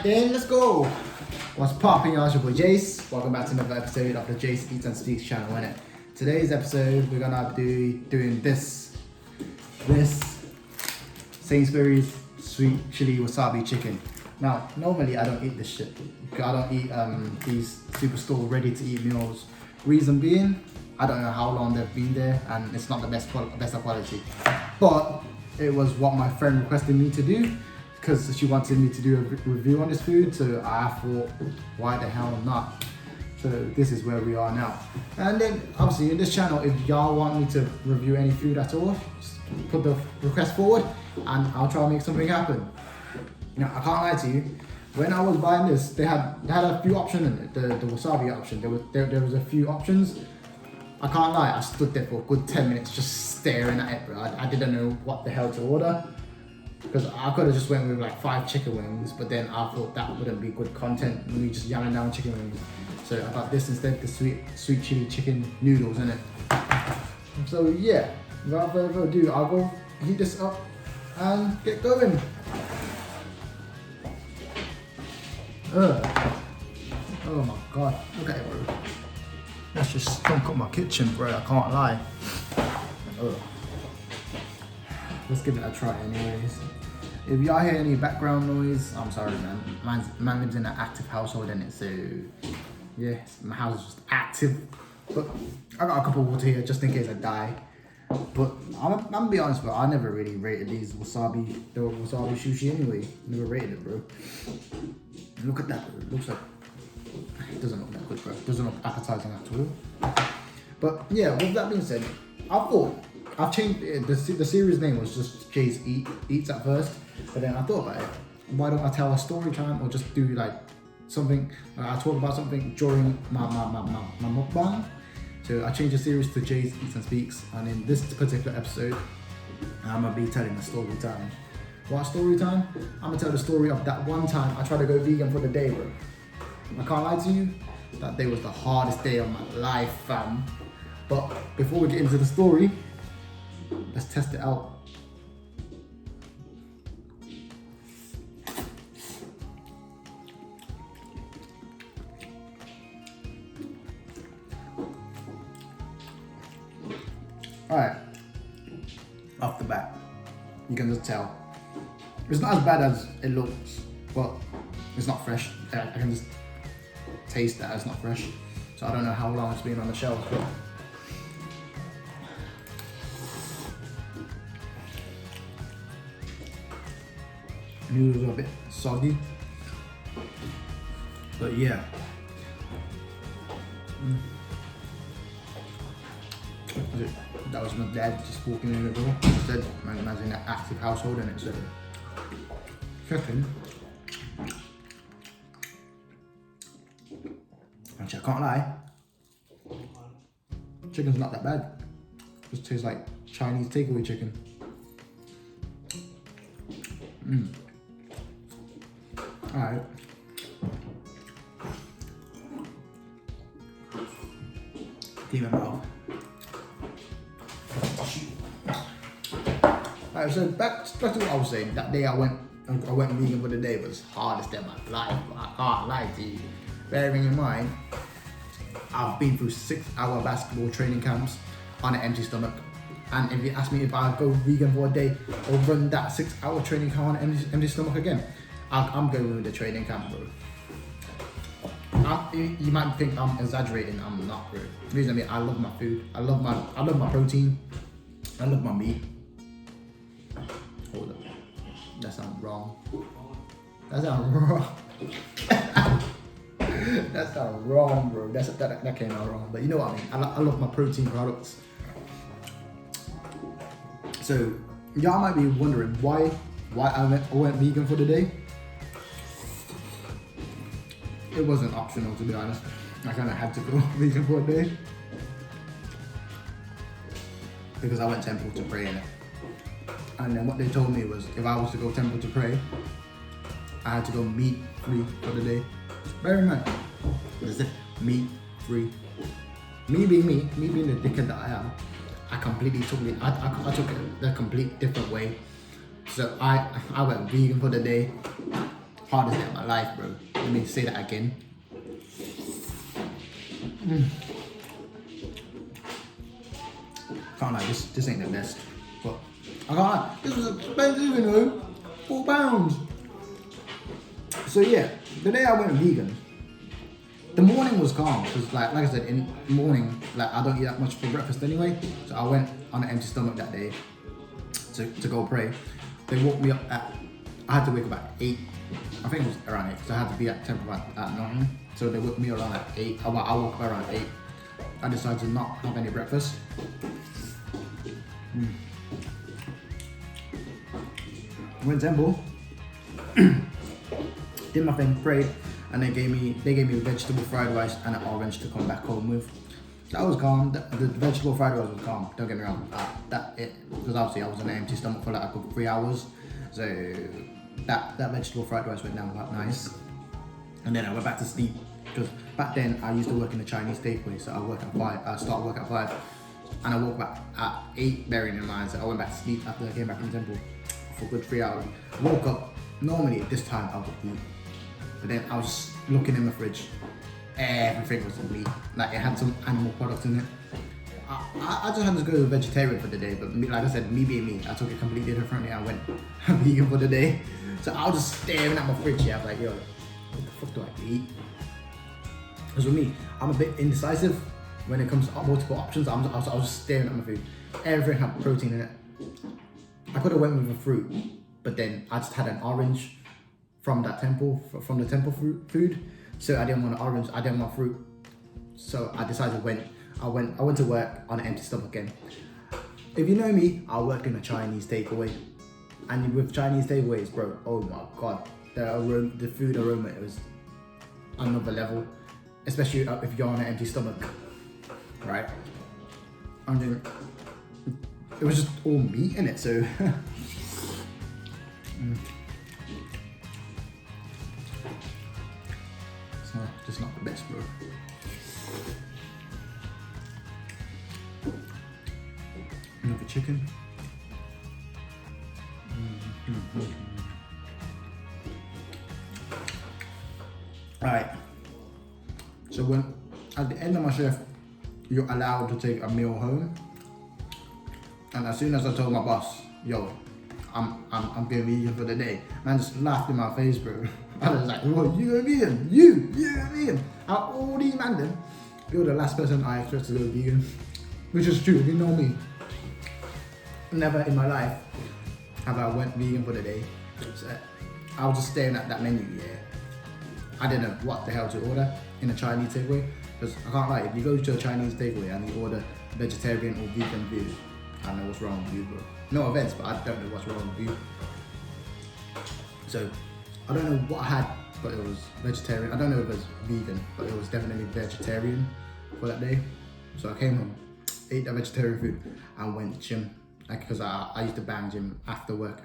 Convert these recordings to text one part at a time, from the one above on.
Then let's go. What's popping, y'all? It's your boy Jace. Welcome back to another episode of the JIaze Eats and Speaks channel, innit? Today's episode, we're gonna be doing this Sainsbury's sweet chili wasabi chicken. Now, normally I don't eat this shit. I don't eat these superstore ready-to-eat meals. Reason being, I don't know how long they've been there, and it's not the best of quality. But it was what my friend requested me to do, because she wanted me to do a review on this food, so I thought, why the hell not? So this is where we are now. And then obviously in this channel, if y'all want me to review any food at all, just put the request forward and I'll try to make something happen. Now, I can't lie to you, when I was buying this, they had a few options in it, the wasabi option. There was a few options. I can't lie, I stood there for a good 10 minutes just staring at it, bro. I didn't know what the hell to order. Because I could have just went with like 5 chicken wings, but then I thought that wouldn't be good content, me just yamming down chicken wings. So I got this instead, the sweet chili chicken noodles in it. So yeah, without further ado, I'll go heat this up and get going. Oh my god, look at it, bro. That's just stunk up my kitchen, bro, I can't lie. Ugh. Let's give it a try anyways. If y'all hear any background noise, I'm sorry, man. Man lives in an active household, innit? So yeah, my house is just active. But I got a cup of water here just in case I die. But I'm gonna be honest, bro, I never really rated the wasabi sushi anyway. Never rated it, bro. Look at that, bro. It looks like, it doesn't look that good, bro. It doesn't look appetizing at all. But yeah, with that being said, I've changed it. The series name was just JIaze Eats at first, but then I thought about it. Why don't I tell a story time or just do like something? I talk about something during my mukbang. So I changed the series to JIaze Eats and Speaks, and in this particular episode, I'm gonna be telling a story time. What story time? I'm gonna tell the story of that one time I tried to go vegan for the day, bro. I can't lie to you, that day was the hardest day of my life, fam. But before we get into the story, let's test it out. Alright, off the bat, you can just tell. It's not as bad as it looks, but it's not fresh. I can just taste that it's not fresh. So I don't know how long it's been on the shelf, but noodles are a bit soggy, but yeah. That was my dad just walking in the door. Instead, man, imagine that active household in it. So, chicken. Actually, I can't lie. Chicken's not that bad. Just tastes like Chinese takeaway chicken. Alright. Clean my mouth. Alright, so back to what I was saying. That day I went vegan for the day was the hardest day of my life. I can't lie to you. Bearing in mind, I've been through 6-hour basketball training camps on an empty stomach. And if you ask me if I go vegan for a day or run that 6-hour training camp on an empty stomach again, I'm going with the training camp, bro. You might think I'm exaggerating. I'm not, bro. The reason I love my food. I love my protein. I love my meat. Hold up. That sounds wrong. That sounds wrong. That sounds wrong, bro. That came out wrong. But you know what I mean. I love my protein products. So y'all might be wondering why I went vegan for the day. It wasn't optional, to be honest. I kind of had to go vegan for a day because I went temple to pray in it. And then what they told me was if I was to go temple to pray, I had to go meat free for the day. Bear in mind, they said meat free. Me being the dickhead that I am, I completely took it. I took it the complete different way. So I went vegan for the day. hardest day of my life, bro. Let me say that again. Can't lie, this ain't the best. But I can't lie, this was expensive, you know. £4. So yeah, the day I went vegan, the morning was calm because like I said, in the morning, like I don't eat that much for breakfast anyway. So I went on an empty stomach that day to go pray. They woke me up I had to wake up at 8. I think it was around 8 because I had to be at temple at 9. So they woke me around at 8. I woke up around 8. I decided to not have any breakfast. Went temple, did my thing, prayed, and they gave me vegetable fried rice and an orange to come back home with. That was calm. The vegetable fried rice was calm. Don't get me wrong. Because obviously I was on an empty stomach for like a good 3 hours, so that vegetable fried rice went down quite nice. And then I went back to sleep because back then I used to work in the Chinese takeaway, so I start work at 5, and I woke back at 8. Bearing in mind, so I went back to sleep after I came back from temple for a good 3 hours. Woke up. Normally at this time I would eat, but then I was just looking in the fridge. Everything was meat. Like it had some animal products in it. I just had to go vegetarian for the day, but like I said, me being me, I took it completely differently. I went vegan for the day. So I was just staring at my fridge here. I was like, yo, what the fuck do I eat? Because with me, I'm a bit indecisive when it comes to multiple options. I was just staring at my food. Everything had protein in it. I could have went with a fruit, but then I just had an orange from the temple food. So I didn't want an orange, I didn't want fruit. So I decided I went to work on an empty stomach again. If you know me, I worked in a Chinese takeaway. And with Chinese takeaways, bro, oh my God, the food aroma, it was another level. Especially if you're on an empty stomach, right? And then it was just all meat in it, so. It's just not the best, bro. Another chicken. Alright. So when at the end of my shift, you're allowed to take a meal home. And as soon as I told my boss, yo, I'm going vegan for the day, man just laughed in my face, bro. I was like, what, you going vegan? You going vegan? Out of all these man then, you're the last person I expect to go vegan. Which is true, you know me. Never in my life have I went vegan for the day. So I was just staring at that menu, yeah. I didn't know what the hell to order in a Chinese takeaway. Because I can't lie, if you go to a Chinese takeaway and you order vegetarian or vegan food, I know what's wrong with you, bro. No offense, but I don't know what's wrong with you. So, I don't know what I had, but it was vegetarian. I don't know if it was vegan, but it was definitely vegetarian for that day. So I came home, ate that vegetarian food, and went gym. Because I used to bang gym after work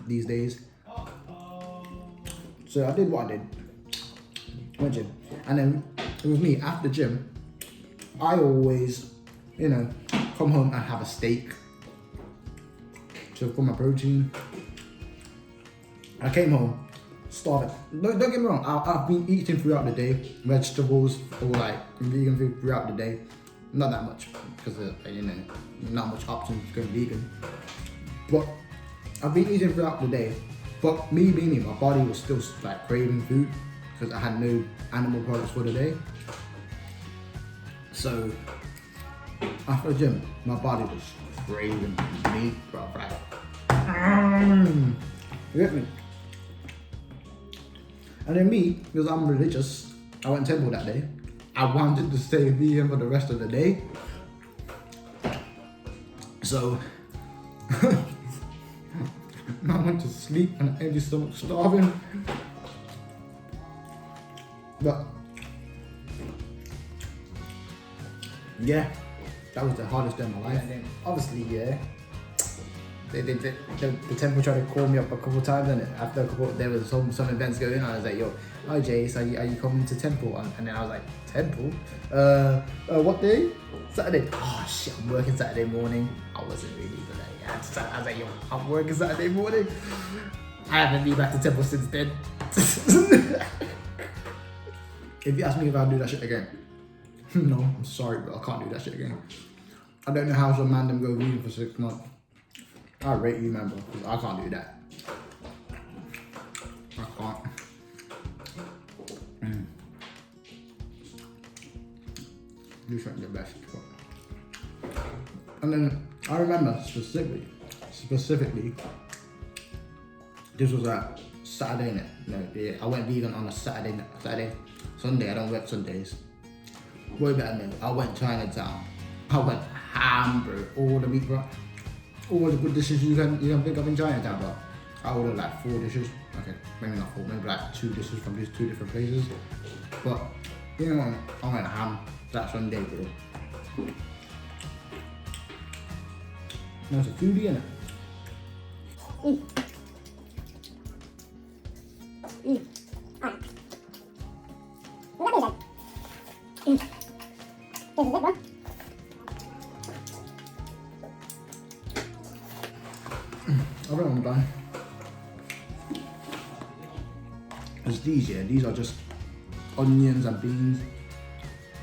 these days. So I did what I did. Went gym. And then with me, after gym, I always, come home and have a steak. So for my protein. I came home, starving. Don't get me wrong, I've been eating throughout the day, vegetables or like vegan food throughout the day. Not that much, because not much options to go vegan. But I've been eating throughout the day. But me being me, my body was still like craving food because I had no animal products for the day. So after the gym, my body was craving meat, bro. Like, you get me? And then me, because I'm religious, I went to temple that day. I wanted to stay vegan for the rest of the day. So I went to sleep on an empty stomach, starving. But yeah, that was the hardest day of my life. And then obviously, yeah, the temple tried to call me up a couple of times, and after a couple, there was some events going on. I was like, yo, hi Jace, are you coming to temple? And then I was like, temple? What day? Saturday. Oh shit, I'm working Saturday morning. I wasn't really good at it. I was like, yo, I'm working Saturday morning. I haven't been back to temple since then. If you ask me if I'll do that shit again, no, I'm sorry, but I can't do that shit again. I don't know how some man them go vegan for 6 months. I rate you, man, bro, because I can't do that. I can't. You think the best. And then I remember specifically, this was a Saturday night. No, yeah, I went vegan on a Saturday, Sunday. I don't work Sundays. Way better than I went Chinatown. I went ham, bro. All the meat, bro. All the good dishes you can think of in Chinatown, bro. I ordered like 4 dishes. Okay, maybe not 4, maybe like 2 dishes from these 2 different places. But you know what? I went ham that Sunday, bro. There's a foodie in it. I think I'm done. There's these, yeah. These are just onions and beans.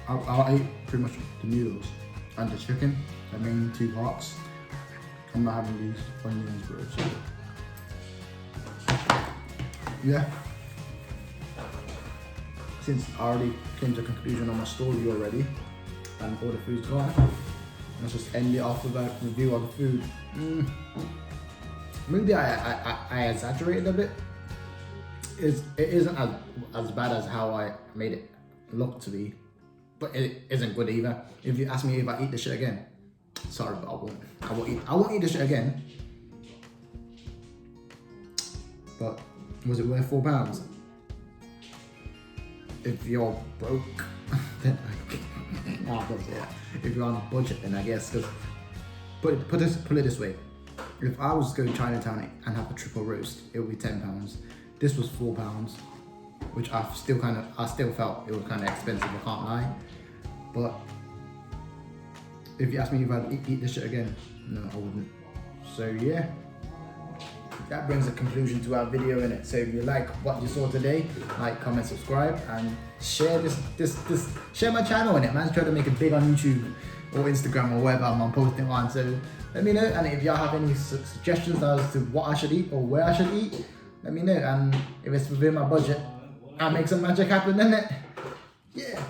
I'll eat pretty much the noodles and the chicken, the main 2 parts. I'm not having these onions, bro. So yeah. Since I already came to a conclusion on my story already, and all the food's gone, let's just end it off with a review of the food. Maybe I exaggerated a bit. It isn't as bad as how I made it look to be, but it isn't good either. If you ask me if I eat this shit again, sorry, but I won't eat this shit again. But was it worth £4? If you're broke, then if you're on a budget, then I guess. Because put it this way: if I was to go to Chinatown and have a triple roast, it would be £10. This was £4, which I still felt it was kind of expensive. I can't lie. But if you ask me if I'd eat this shit again, no, I wouldn't. So yeah, that brings a conclusion to our video, innit? So if you like what you saw today, like, comment, subscribe, and share share my channel, innit? Man's trying to make it big on YouTube or Instagram or wherever I'm posting on. So let me know, and if y'all have any suggestions as to what I should eat or where I should eat, let me know. And if it's within my budget, I'll make some magic happen, innit? Yeah.